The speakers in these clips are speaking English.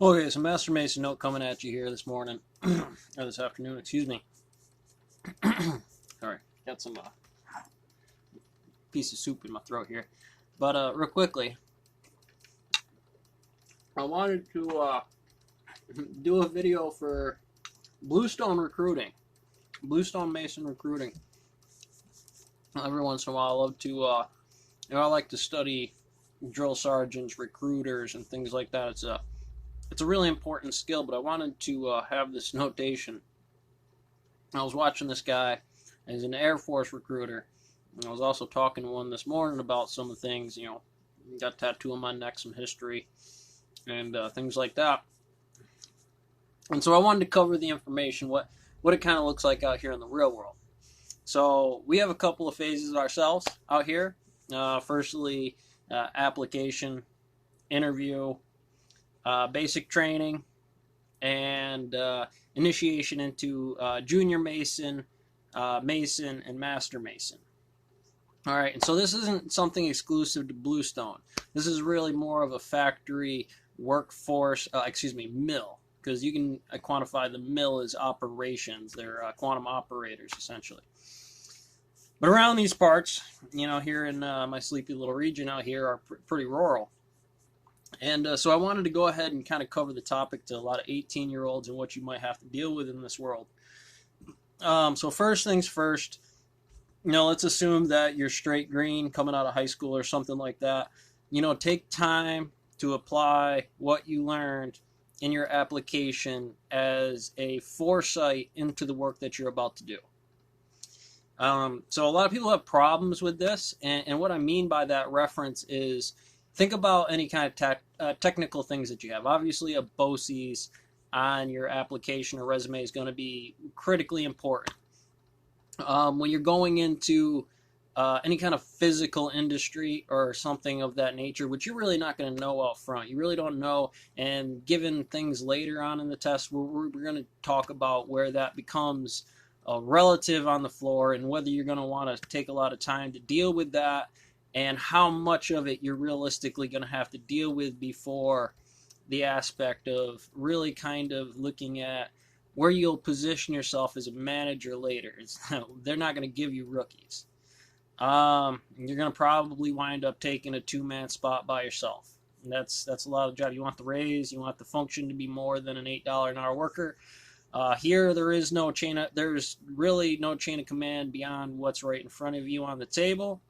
Okay, so Master Mason note coming at you here this morning, or this afternoon, excuse me. Sorry, got some piece of soup in my throat here. But real quickly, I wanted to do a video for Bluestone recruiting, Bluestone Mason recruiting. Every once in a while, I love to, I like to study drill sergeants, recruiters, and things like that. It's a really important skill, but I wanted to have this notation. I was watching this guy. He's an Air Force recruiter. And I was also talking to one this morning about some of the things, got a tattoo on my neck, some history, and things like that. And so I wanted to cover the information, what it kind of looks like out here in the real world. So we have a couple of phases ourselves out here. Firstly, application, interview, basic training, and initiation into junior mason, mason, and master mason. All right, and so this isn't something exclusive to Bluestone. This is really more of a factory workforce, mill, because you can quantify the mill as operations. They're quantum operators, essentially. But around these parts, here in my sleepy little region out here are pretty rural. And so I wanted to go ahead and kind of cover the topic to a lot of 18-year-olds and what you might have to deal with in this world. So first things first, let's assume that you're straight green coming out of high school or something like that. Take time to apply what you learned in your application as a foresight into the work that you're about to do. So a lot of people have problems with this, and what I mean by that reference is think about any kind of technical things that you have. Obviously, a BOCES on your application or resume is going to be critically important. When you're going into any kind of physical industry or something of that nature, which you're really not going to know out front. You really don't know, and given things later on in the test, we're going to talk about where that becomes relative on the floor and whether you're going to want to take a lot of time to deal with that and how much of it you're realistically going to have to deal with before the aspect of really kind of looking at where you'll position yourself as a manager later. They're not going to give you rookies. You're going to probably wind up taking a two-man spot by yourself. And that's a lot of job. You want the raise, you want the function to be more than an $8 an hour worker. Here, there's really no chain of command beyond what's right in front of you on the table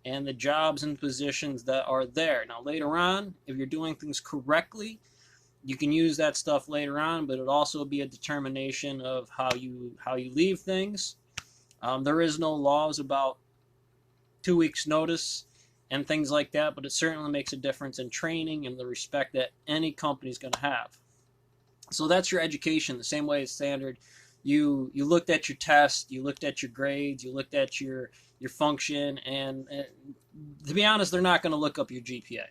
and the jobs and positions that are there. Now, later on, if you're doing things correctly, you can use that stuff later on, but it'll also be a determination of how you leave things. There is no laws about 2 weeks notice and things like that, but it certainly makes a difference in training and the respect that any company is going to have. So that's your education, the same way as standard. You looked at your test, you looked at your grades, you looked at your function, and to be honest, they're not going to look up your GPA.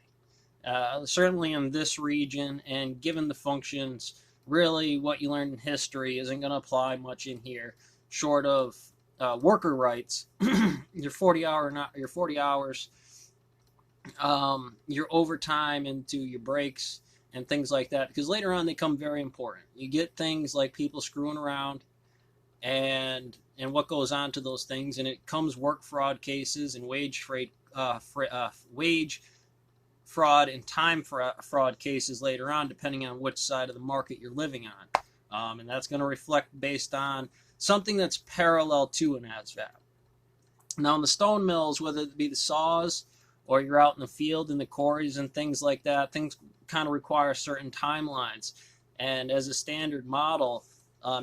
Certainly in this region, and given the functions, really what you learned in history isn't going to apply much in here, short of worker rights. Your 40 hours, your overtime into your breaks and things like that, because later on they come very important. You get things like people screwing around and what goes on to those things, and it comes work fraud cases and wage fraud and time fraud cases later on, depending on which side of the market you're living on. And that's going to reflect based on something that's parallel to an ASVAB. Now, in the stone mills, whether it be the saws or you're out in the field in the quarries and things like that, things kind of require certain timelines. And as a standard model,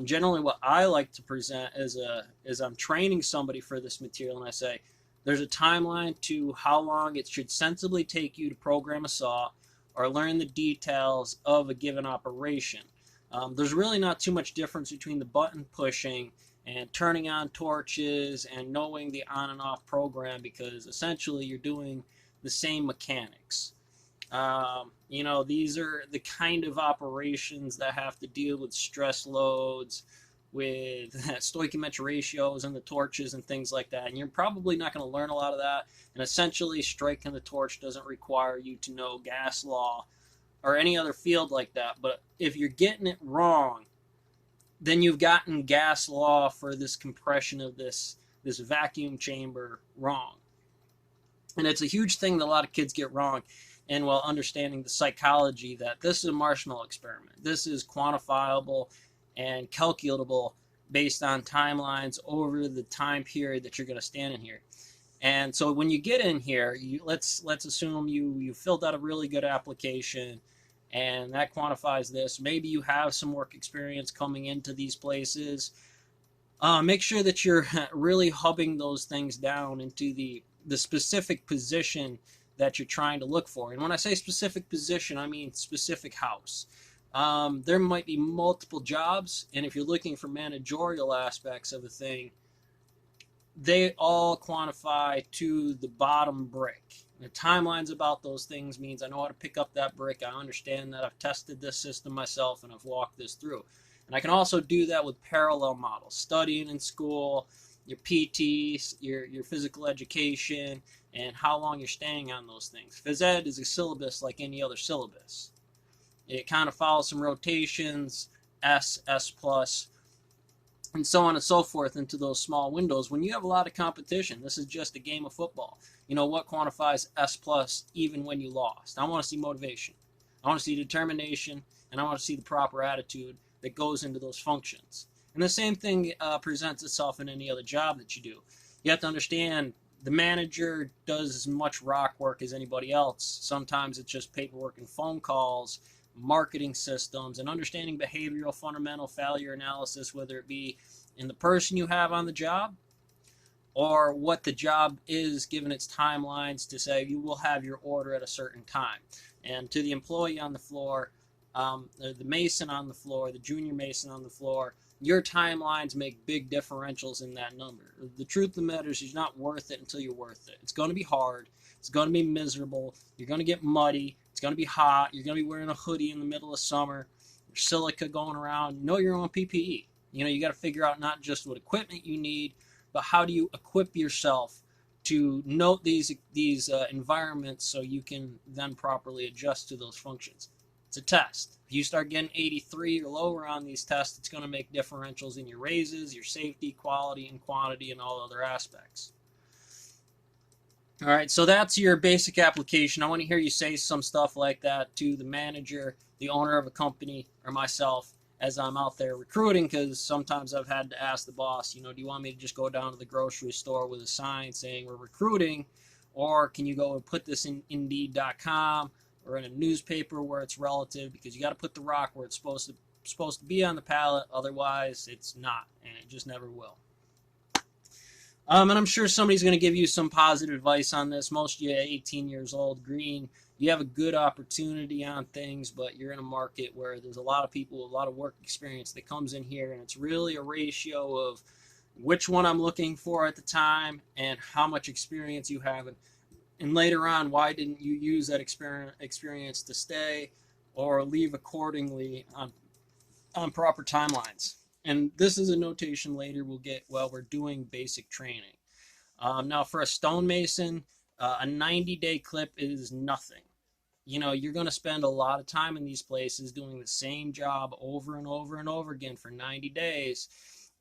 generally what I like to present as I'm training somebody for this material, and I say, there's a timeline to how long it should sensibly take you to program a saw or learn the details of a given operation. There's really not too much difference between the button pushing and turning on torches and knowing the on and off program, because essentially you're doing the same mechanics. These are the kind of operations that have to deal with stress loads, with stoichiometric ratios and the torches and things like that. And you're probably not going to learn a lot of that. And essentially, striking the torch doesn't require you to know gas law or any other field like that. But if you're getting it wrong, then you've gotten gas law for this compression of this vacuum chamber wrong. And it's a huge thing that a lot of kids get wrong. And while understanding the psychology that this is a marshmallow experiment, this is quantifiable and calculable based on timelines over the time period that you're going to stand in here. And so when you get in here, let's assume you filled out a really good application, and that quantifies this. Maybe you have some work experience coming into these places. Make sure that you're really hubbing those things down into the specific position that you're trying to look for. And when I say specific position, I mean specific house. There might be multiple jobs, and if you're looking for managerial aspects of a thing, they all quantify to the bottom brick. The timelines about those things means I know how to pick up that brick. I understand that I've tested this system myself and I've walked this through. And I can also do that with parallel models, studying in school, your PTs, your physical education, and how long you're staying on those things. Phys ed is a syllabus like any other syllabus. It kind of follows some rotations, S, S plus, and so on and so forth into those small windows. When you have a lot of competition, this is just a game of football. You know, what quantifies S plus even when you lost? I want to see motivation. I want to see determination, and I want to see the proper attitude that goes into those functions. And the same thing presents itself in any other job that you do. You have to understand the manager does as much rock work as anybody else. Sometimes it's just paperwork and phone calls, marketing systems, and understanding behavioral fundamental failure analysis, whether it be in the person you have on the job or what the job is given its timelines to say you will have your order at a certain time. And to the employee on the floor, the mason on the floor, the junior mason on the floor, your timelines make big differentials in that number. The truth of the matter is you're not worth it until you're worth it. It's going to be hard. It's going to be miserable. You're going to get muddy. It's going to be hot. You're going to be wearing a hoodie in the middle of summer. There's silica going around. Know your own PPE. You know, you got to figure out not just what equipment you need, but how do you equip yourself to note these environments so you can then properly adjust to those functions. It's a test. If you start getting 83 or lower on these tests, it's going to make differentials in your raises, your safety, quality, and quantity, and all other aspects. All right, so that's your basic application. I want to hear you say some stuff like that to the manager, the owner of a company, or myself as I'm out there recruiting, because sometimes I've had to ask the boss, you know, do you want me to just go down to the grocery store with a sign saying we're recruiting, or can you go and put this in Indeed.com or in a newspaper where it's relative, because you got to put the rock where it's supposed to be on the pallet, otherwise it's not, and it just never will. And I'm sure somebody's going to give you some positive advice on this. Most of you 18 years old, green, you have a good opportunity on things, but you're in a market where there's a lot of people with a lot of work experience that comes in here, and it's really a ratio of which one I'm looking for at the time and how much experience you have. And later on, why didn't you use that experience to stay or leave accordingly on proper timelines? And this is a notation later we'll get while we're doing basic training. Now, for a stonemason, a 90-day clip is nothing. You know, you're going to spend a lot of time in these places doing the same job over and over and over again for 90 days,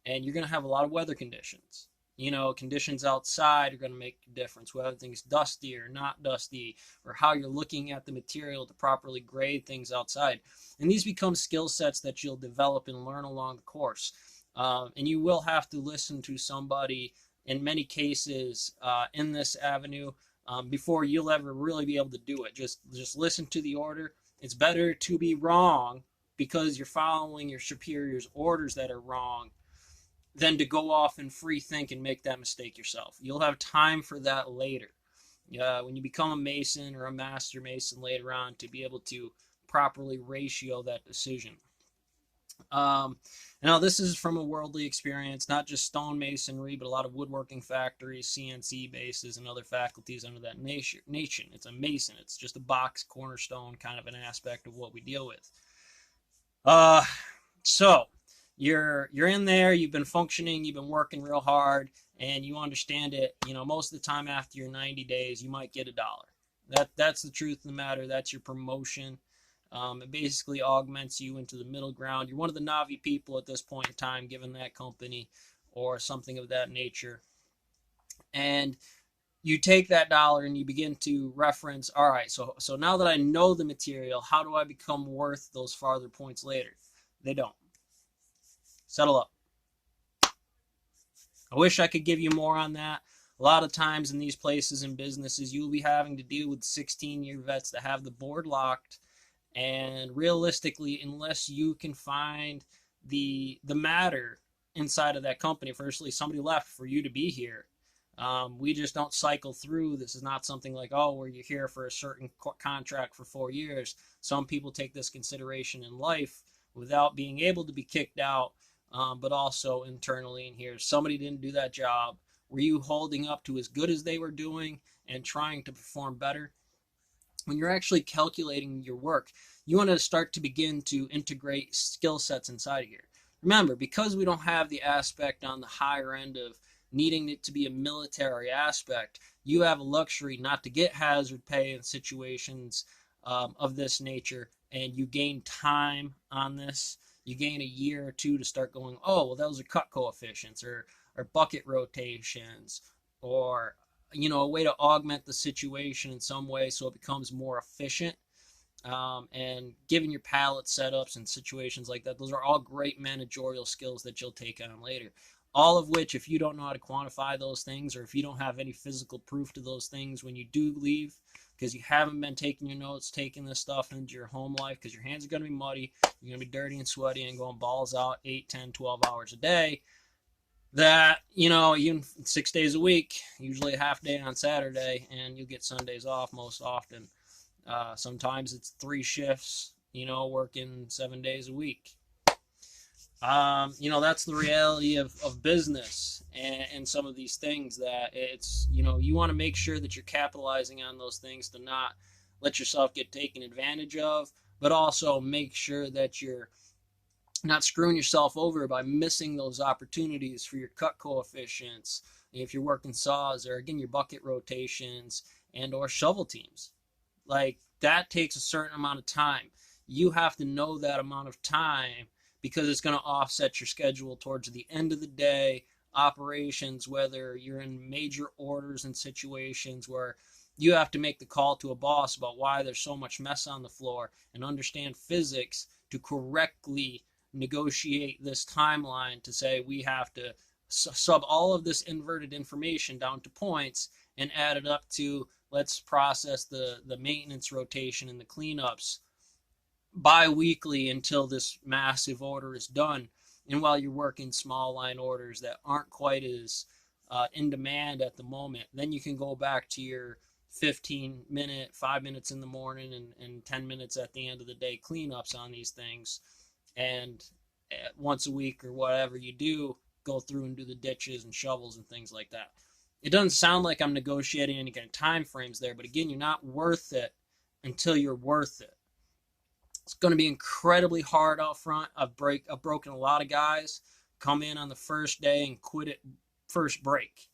and you're going to have a lot of weather conditions. You know, conditions outside are going to make a difference, whether things dusty or not dusty, or how you're looking at the material to properly grade things outside. And these become skill sets that you'll develop and learn along the course. And you will have to listen to somebody, in many cases, in this avenue, before you'll ever really be able to do it. Just listen to the order. It's better to be wrong because you're following your superior's orders that are wrong than to go off and free think and make that mistake yourself. You'll have time for that later. When you become a mason or a master mason later on, to be able to properly ratio that decision. Now, this is from a worldly experience, not just stonemasonry, but a lot of woodworking factories, CNC bases, and other faculties under that nation. It's a mason. It's just a box cornerstone kind of an aspect of what we deal with. So you're in there, you've been functioning, you've been working real hard, and you understand it. You know, most of the time after your 90 days, you might get $1. That's the truth of the matter. That's your promotion. It basically augments you into the middle ground. You're one of the Navi people at this point in time, given that company or something of that nature. And you take that dollar and you begin to reference, all right, so now that I know the material, how do I become worth those farther points later? They don't. Settle up. I wish I could give you more on that. A lot of times in these places and businesses, you'll be having to deal with 16-year vets that have the board locked. And realistically, unless you can find the matter inside of that company, firstly, somebody left for you to be here. We just don't cycle through. This is not something like, oh, where you're here for a certain contract for 4 years. Some people take this consideration in life without being able to be kicked out, but also internally in here. Somebody didn't do that job. Were you holding up to as good as they were doing and trying to perform better? When you're actually calculating your work, you want to start to begin to integrate skill sets inside of here. Remember, because we don't have the aspect on the higher end of needing it to be a military aspect, you have a luxury not to get hazard pay in situations of this nature, and you gain time on this. You gain a year or two to start going, oh, well, those are cut coefficients or bucket rotations, or a way to augment the situation in some way so it becomes more efficient. And given your pallet setups and situations like that, those are all great managerial skills that you'll take on later. All of which, if you don't know how to quantify those things, or if you don't have any physical proof to those things when you do leave, because you haven't been taking your notes, taking this stuff into your home life, because your hands are going to be muddy, you're going to be dirty and sweaty and going balls out 8, 10, 12 hours a day, that, even 6 days a week, usually a half day on Saturday, and you get Sundays off most often. Sometimes it's 3 shifts, working 7 days a week. That's the reality of business and some of these things, that it's, you want to make sure that you're capitalizing on those things to not let yourself get taken advantage of, but also make sure that you're not screwing yourself over by missing those opportunities for your cut coefficients if you're working saws, or again your bucket rotations and or shovel teams. Like, that takes a certain amount of time. You have to know that amount of time, because it's going to offset your schedule towards the end of the day operations, whether you're in major orders and situations where you have to make the call to a boss about why there's so much mess on the floor, and understand physics to correctly negotiate this timeline to say we have to sub all of this inverted information down to points and add it up to, let's process the maintenance rotation and the cleanups bi-weekly until this massive order is done. And while you're working small line orders that aren't quite as in demand at the moment, then you can go back to your 15-minute, 5 minutes in the morning and 10 minutes at the end of the day cleanups on these things. And once a week or whatever you do, go through and do the ditches and shovels and things like that. It doesn't sound like I'm negotiating any kind of time frames there, but again, you're not worth it until you're worth it. It's going to be incredibly hard out front. I've broken a lot of guys, come in on the first day and quit it first break.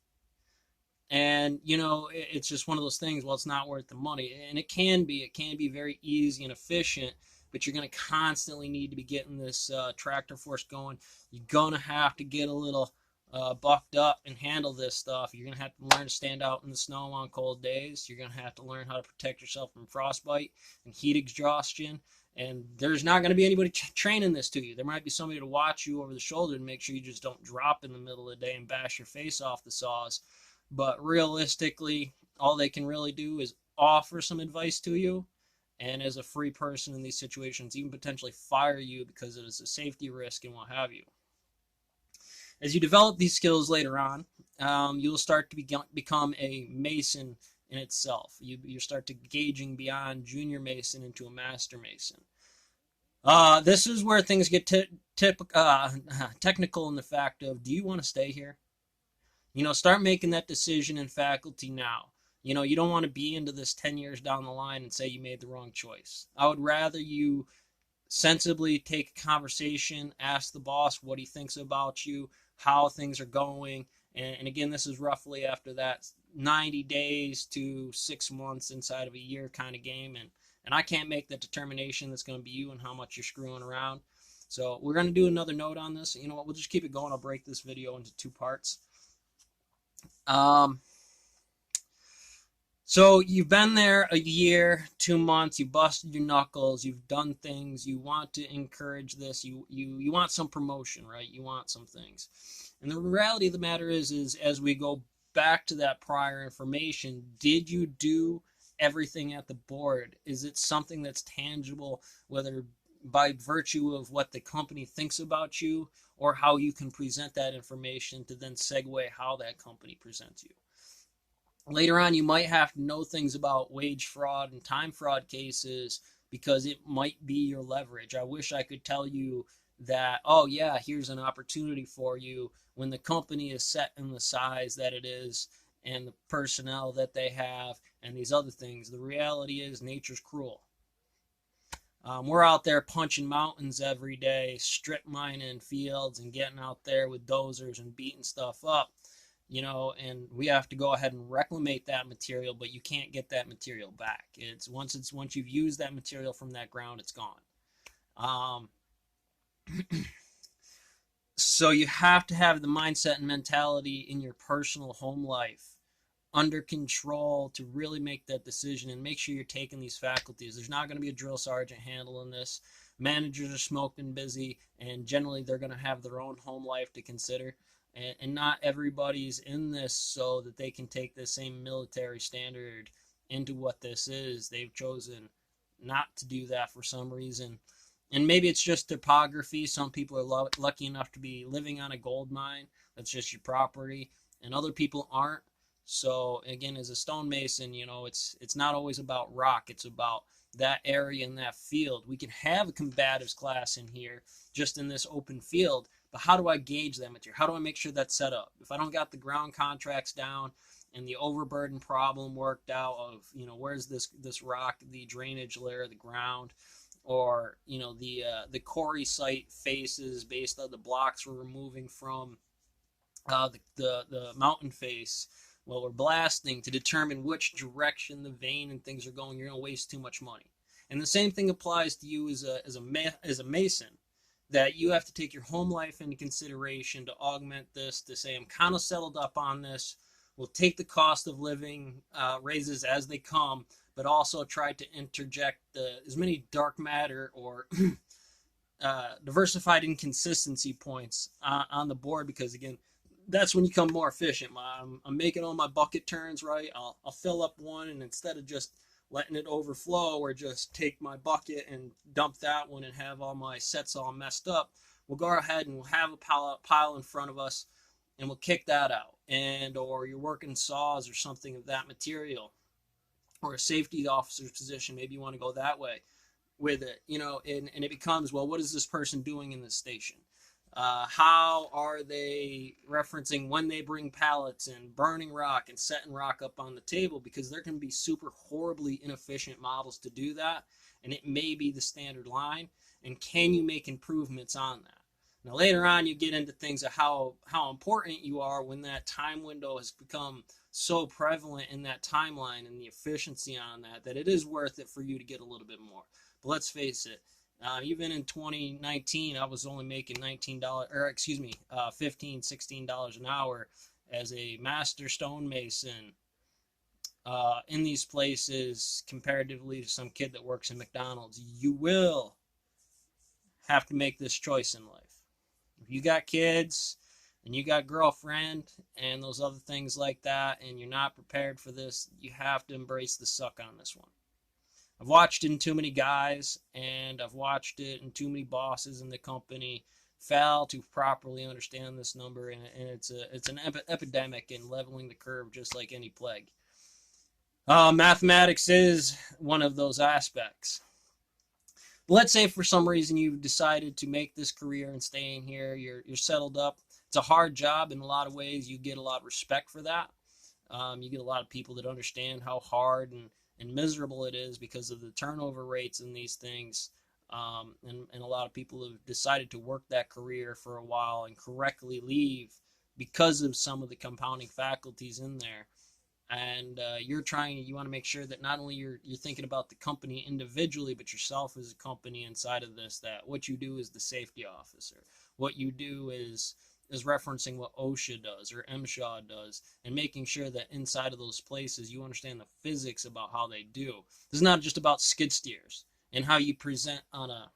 And, it's just one of those things, well, it's not worth the money. And it can be very easy and efficient, but you're going to constantly need to be getting this tractor force going. You're going to have to get a little bucked up and handle this stuff. You're going to have to learn to stand out in the snow on cold days. You're going to have to learn how to protect yourself from frostbite and heat exhaustion. And there's not going to be anybody training this to you. There might be somebody to watch you over the shoulder and make sure you just don't drop in the middle of the day and bash your face off the saws. But realistically, all they can really do is offer some advice to you, and as a free person in these situations, even potentially fire you because it is a safety risk and what have you. As you develop these skills later on, you'll start to become a mason in itself. You start to gauging beyond junior mason into a master mason. This is where things get technical in the fact of, do you want to stay here? Start making that decision in faculty now. You don't want to be into this 10 years down the line and say you made the wrong choice. I would rather you sensibly take a conversation, ask the boss what he thinks about you, how things are going. And again, this is roughly after that 90 days to 6 months inside of a year kind of game. And I can't make that determination. That's going to be you and how much you're screwing around. So we're going to do another note on this. You know what? We'll just keep it going. I'll break this video into 2 parts. So you've been there a year, 2 months, you busted your knuckles, you've done things, you want to encourage this, you want some promotion, right? You want some things. And the reality of the matter is as we go back to that prior information, did you do everything at the board? Is it something that's tangible, whether by virtue of what the company thinks about you or how you can present that information to then segue how that company presents you? Later on, you might have to know things about wage fraud and time fraud cases because it might be your leverage. I wish I could tell you that, oh yeah, here's an opportunity for you when the company is set in the size that it is and the personnel that they have and these other things. The reality is nature's cruel. We're out there punching mountains every day, strip mining fields and getting out there with dozers and beating stuff up. And we have to go ahead and reclimate that material, but you can't get that material back. Once you've used that material from that ground, it's gone. So you have to have the mindset and mentality in your personal home life under control to really make that decision and make sure you're taking these faculties. There's not going to be a drill sergeant handling this. Managers are smoked and busy, and generally they're going to have their own home life to consider. And not everybody's in this so that they can take the same military standard into what this is. They've chosen not to do that for some reason. And maybe it's just topography. Some people are lucky enough to be living on a gold mine. That's just your property. And other people aren't. So again, as a stonemason, it's not always about rock. It's about that area and that field. We can have a combatives class in here just in this open field. But how do I gauge that material? How do I make sure that's set up? If I don't got the ground contracts down and the overburden problem worked out of, where's this rock, the drainage layer of the ground, or, the quarry site faces based on the blocks we're removing from the mountain face. Well, we're blasting to determine which direction the vein and things are going. You're going to waste too much money. And the same thing applies to you as a mason. That you have to take your home life into consideration to augment this, to say, I'm kind of settled up on this. We'll take the cost of living raises as they come, but also try to interject as many dark matter or diversified inconsistency points on the board, because, again, that's when you become more efficient. I'm making all my bucket turns right. I'll fill up one, and instead of just letting it overflow or just take my bucket and dump that one and have all my sets all messed up, we'll go ahead and we'll have a pile in front of us and we'll kick that out. Or you're working saws or something of that material, or a safety officer's position, maybe you want to go that way with it, and it becomes, well, what is this person doing in this station? How are they referencing when they bring pallets and burning rock and setting rock up on the table? Because there can be super horribly inefficient models to do that, and it may be the standard line. And can you make improvements on that? Now, later on, you get into things of how important you are when that time window has become so prevalent in that timeline and the efficiency on that it is worth it for you to get a little bit more. But let's face it, even in 2019, I was only making $15, $16 an hour as a master stonemason in these places comparatively to some kid that works in McDonald's. You will have to make this choice in life. If you got kids and you got girlfriend and those other things like that, and you're not prepared for this, you have to embrace the suck on this one. I've watched it in too many guys, and I've watched it in too many bosses in the company fail to properly understand this number, and it's an epidemic in leveling the curve, just like any plague. Mathematics is one of those aspects. But let's say for some reason you've decided to make this career and stay in here. You're settled up. It's a hard job in a lot of ways. You get a lot of respect for that. You get a lot of people that understand how hard and miserable it is because of the turnover rates in these things. And a lot of people have decided to work that career for a while and correctly leave because of some of the compounding faculties in there. and you want to make sure that not only you're thinking about the company individually, but yourself as a company inside of this, that what you do is the safety officer. What you do is referencing what OSHA does or MSHA does, and making sure that inside of those places you understand the physics about how they do. This is not just about skid steers and how you present on a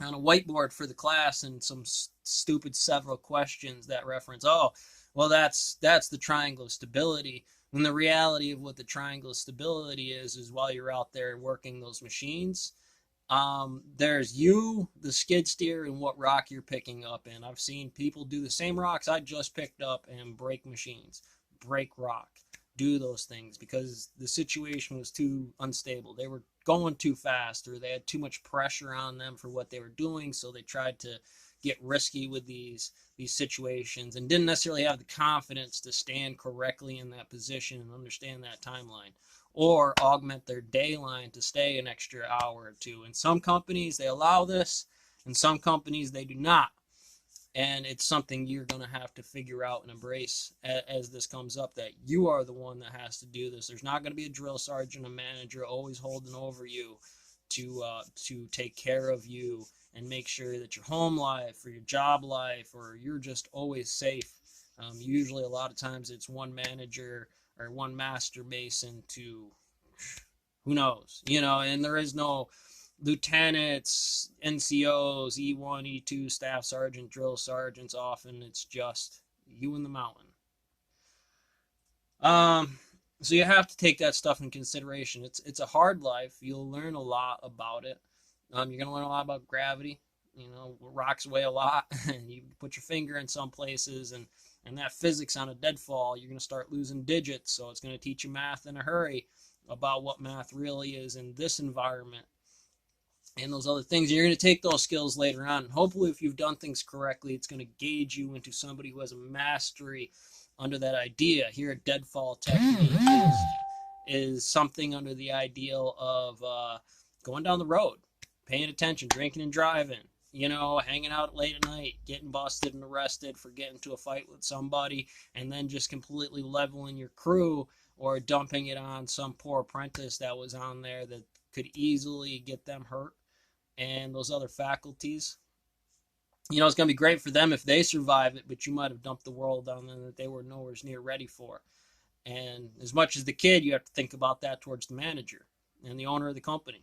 whiteboard for the class and some stupid several questions that reference, oh, well, that's the triangle of stability. When the reality of what the triangle of stability is while you're out there working those machines, there's you, the skid steer, and what rock you're picking up. And I've seen people do the same rocks I just picked up and break machines, break rock, do those things because the situation was too unstable. They were going too fast, or they had too much pressure on them for what they were doing, so they tried to get risky with these situations and didn't necessarily have the confidence to stand correctly in that position and understand that timeline, or augment their day line to stay an extra hour or two. In some companies they allow this, in some companies they do not, and it's something you're going to have to figure out and embrace as this comes up, that you are the one that has to do this. There's not going to be a drill sergeant, a manager always holding over you to take care of you and make sure that your home life or your job life or you're just always safe. Usually a lot of times it's one manager or one master mason to who knows, and there is no lieutenants, NCOs, E1, E2, staff sergeant, drill sergeants. Often it's just you and the mountain. So you have to take that stuff in consideration. It's a hard life. You'll learn a lot about it. You're gonna learn a lot about gravity. Rocks weigh a lot, and you put your finger in some places, and that physics on a deadfall, you're gonna start losing digits. So it's gonna teach you math in a hurry about what math really is in this environment and those other things. You're going to take those skills later on. And hopefully, if you've done things correctly, it's going to gauge you into somebody who has a mastery under that idea. Here at Deadfall Technique is something under the ideal of going down the road, paying attention, drinking and driving, hanging out late at night, getting busted and arrested for getting into a fight with somebody, and then just completely leveling your crew or dumping it on some poor apprentice that was on there that could easily get them hurt, and those other faculties. It's going to be great for them if they survive it, but you might have dumped the world on them that they were nowhere near ready for. And as much as the kid, you have to think about that towards the manager and the owner of the company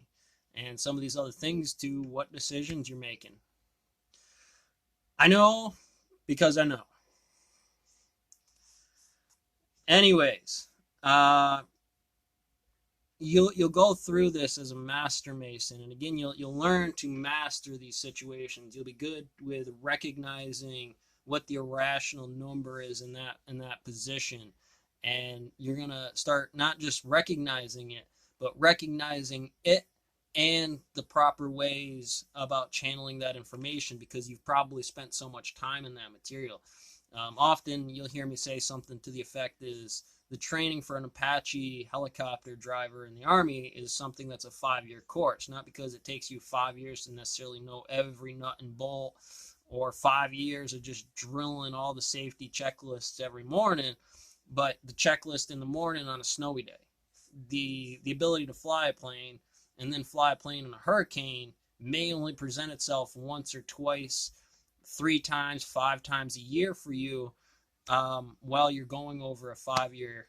and some of these other things to what decisions you're making. I know because I know. Anyways, you'll go through this as a master mason, and again you'll learn to master these situations. You'll be good with recognizing what the irrational number is in that position, and you're gonna start not just recognizing it, but recognizing it and the proper ways about channeling that information, because you've probably spent so much time in that material. Often you'll hear me say something to the effect is, the training for an Apache helicopter driver in the Army is something that's a 5-year course, not because it takes you 5 years to necessarily know every nut and bolt, or 5 years of just drilling all the safety checklists every morning, but the checklist in the morning on a snowy day. The ability to fly a plane and then fly a plane in a hurricane may only present itself once or twice, 3 times, 5 times a year for you, while you're going over a 5-year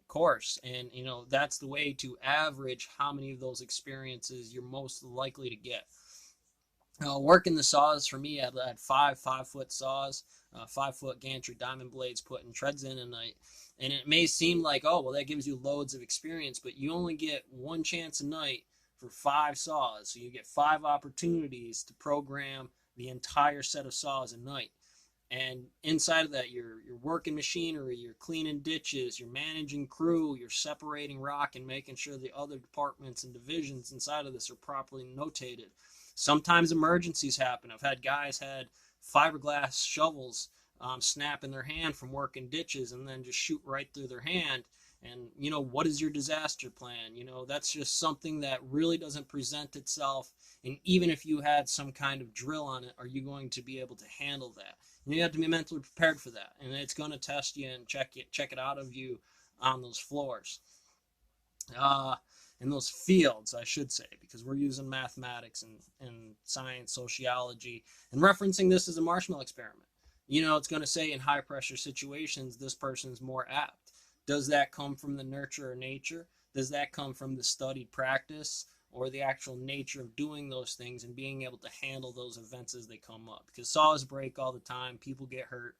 course. And that's the way to average how many of those experiences you're most likely to get. Working the saws for me, I had 5-foot saws, 5-foot gantry diamond blades, putting treads in a night. And it may seem like, oh, well, that gives you loads of experience, but you only get one chance a night for 5 saws. So you get 5 opportunities to program the entire set of saws a night. And inside of that, you're working machinery, you're cleaning ditches, you're managing crew, you're separating rock and making sure the other departments and divisions inside of this are properly notated. Sometimes emergencies happen. I've had guys had fiberglass shovels snap in their hand from working ditches and then just shoot right through their hand. And, what is your disaster plan? That's just something that really doesn't present itself. And even if you had some kind of drill on it, are you going to be able to handle that? You have to be mentally prepared for that. And it's going to test you and check it out of you on those floors. In those fields, I should say, because we're using mathematics and science, sociology, and referencing this as a marshmallow experiment. It's going to say in high pressure situations, this person is more apt. Does that come from the nurture or nature? Does that come from the studied practice or the actual nature of doing those things and being able to handle those events as they come up? Because saws break all the time, people get hurt,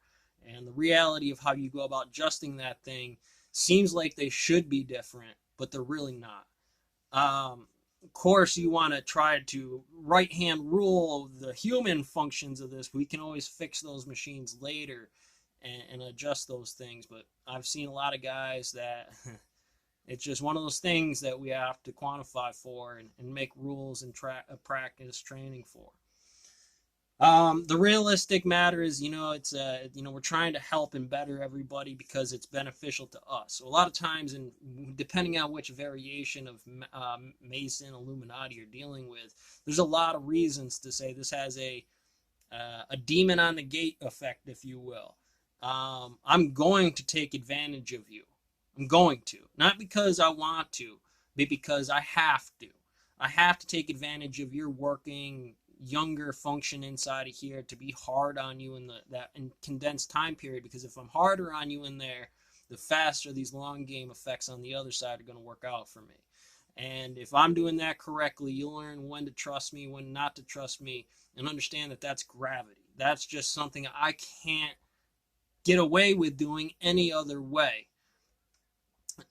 and the reality of how you go about adjusting that thing seems like they should be different, but they're really not. Of course, you want to try to right hand rule the human functions of this. We can always fix those machines later and adjust those things. But I've seen a lot of guys that it's just one of those things that we have to quantify for and make rules and practice training for. The realistic matter is, it's we're trying to help and better everybody because it's beneficial to us. So a lot of times, and depending on which variation of Mason Illuminati you're dealing with, there's a lot of reasons to say this has a demon on the gate effect, if you will. I'm going to take advantage of you. I'm going to, not because I want to, but because I have to. I have to take advantage of your working younger function inside of here to be hard on you in that condensed time period, because if I'm harder on you in there, the faster these long game effects on the other side are going to work out for me. And if I'm doing that correctly, you'll learn when to trust me, when not to trust me, and understand that that's gravity. That's just something I can't get away with doing any other way.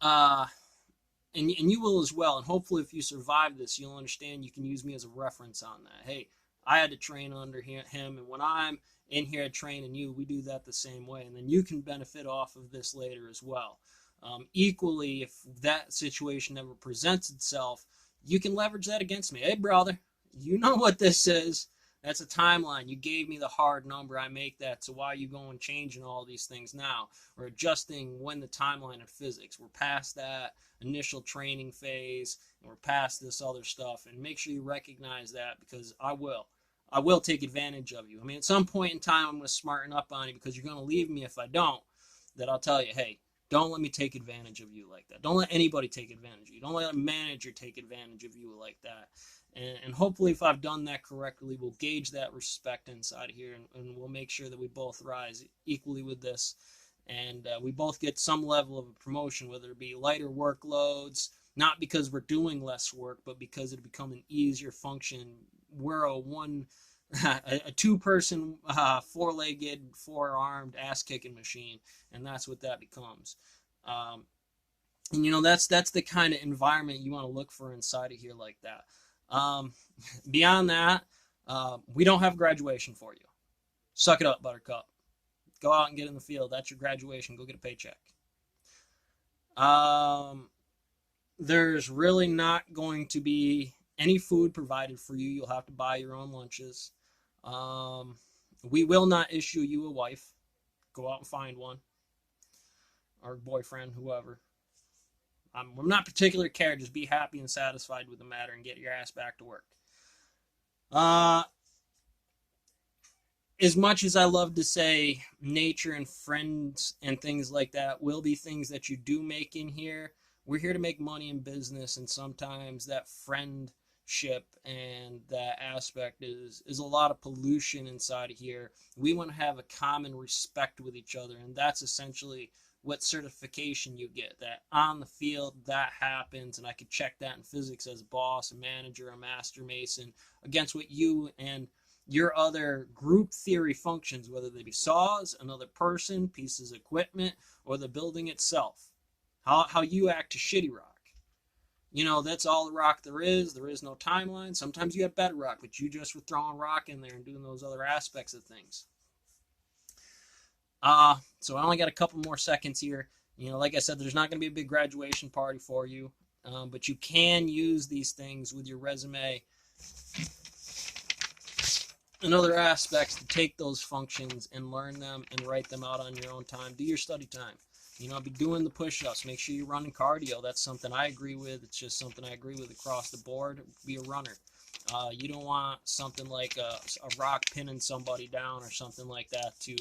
And you will as well. And hopefully, if you survive this, you'll understand you can use me as a reference on that. Hey, I had to train under him, and when I'm in here training you, we do that the same way. And then you can benefit off of this later as well. Equally, if that situation ever presents itself, you can leverage that against me. Hey, brother, you know what this is. That's a timeline. You gave me the hard number. I make that. So why are you going changing all these things now? We're adjusting when the timeline of physics. We're past that initial training phase, and we're past this other stuff. And make sure you recognize that, because I will take advantage of you. I mean, at some point in time, I'm going to smarten up on you, because you're going to leave me if I don't. That I'll tell you, hey, don't let me take advantage of you like that. Don't let anybody take advantage of you. Don't let a manager take advantage of you like that. And hopefully, if I've done that correctly, we'll gauge that respect inside of here, and we'll make sure that we both rise equally with this, and we both get some level of a promotion, whether it be lighter workloads, not because we're doing less work, but because it become an easier function. We're a two-person, four-legged, four-armed, ass-kicking machine, and that's what that becomes. And that's the kind of environment you want to look for inside of here like that. Beyond that, we don't have graduation for you. Suck it up, Buttercup. Go out and get in the field. That's your graduation. Go get a paycheck. There's really not going to be any food provided for you. You'll have to buy your own lunches. We will not issue you a wife. Go out and find one. Or boyfriend, whoever. I'm not particular care. Just be happy and satisfied with the matter and get your ass back to work. As much as I love to say nature and friends and things like that will be things that you do make in here, we're here to make money in business, and sometimes that friendship and that aspect is a lot of pollution inside of here. We want to have a common respect with each other, and that's essentially what certification you get. That on the field, that happens, and I could check that in physics as a boss, a manager, a master mason, against what you and your other group theory functions, whether they be saws, another person, pieces of equipment, or the building itself. How you act to shitty rock. That's all the rock there is. There is no timeline. Sometimes you have better rock, but you just were throwing rock in there and doing those other aspects of things. So I only got a couple more seconds here. Like I said, there's not going to be a big graduation party for you, but you can use these things with your resume and other aspects to take those functions and learn them and write them out on your own time. Do your study time. Be doing the push-ups. Make sure you're running cardio. That's something I agree with. It's just something I agree with across the board. Be a runner. You don't want something like a rock pinning somebody down or something like that to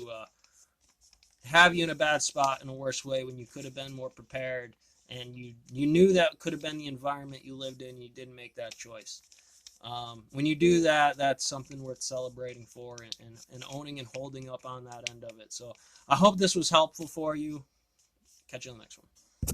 have you in a bad spot in a worse way when you could have been more prepared, and you knew that could have been the environment you lived in. You didn't make that choice. When you do that, that's something worth celebrating for, and owning and holding up on that end of it. So I hope this was helpful for you. Catch you on the next one.